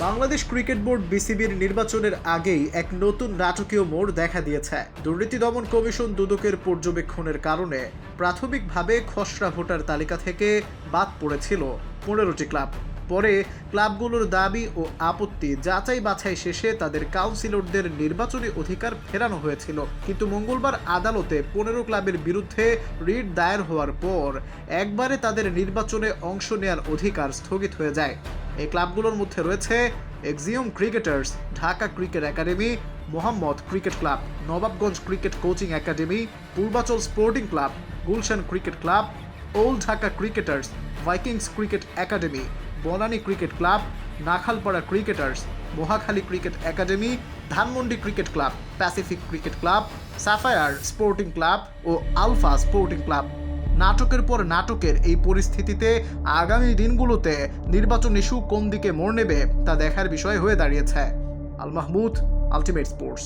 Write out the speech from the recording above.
Bangladesh cricket board বিসিবির নির্বাচনের আগেই এক নতুন নাটকীয় মোড় দেখা দিয়েছে। দুর্নীতি দমন কমিশন দুদকের পর্যবেক্ষণের কারণে প্রাথমিকভাবে খসড়া ভোটার তালিকা থেকে বাদ পড়েছিল 15টি ক্লাব। পরে ক্লাবগুলোর দাবি ও আপত্তি যাচাই বাছাই শেষে তাদের কাউন্সিলরদের নির্বাচনী অধিকার ফেরানো হয়েছিল। কিন্তু মঙ্গলবার আদালতে 15 ক্লাবের বিরুদ্ধে রিট দায়ের হওয়ার পর একবারে তাদের নির্বাচনে অংশ নেয়ার অধিকার স্থগিত হয়ে যায়। এই ক্লাবগুলোর মধ্যে রয়েছে Axiom cricketers, Dhaka cricket academy, Mohammad cricket club, Nawabganj cricket coaching academy, Purbachal sporting club, Gulshan cricket club, old Dhaka cricketers, Vikings cricket academy, Banani cricket club, Nakhalpara cricketers, Mohakhali cricket academy, Dhanmondi cricket club, Pacific cricket club, Sapphire sporting club ও Alpha sporting club. নাটকের পর নাটকের এই পরিস্থিতিতে আগামী দিনগুলোতে নির্বাচন issue কোন দিকে মোড় নেবে তা দেখার বিষয় হয়ে দাঁড়িয়েছে। Al Mahmud, ultimate sports.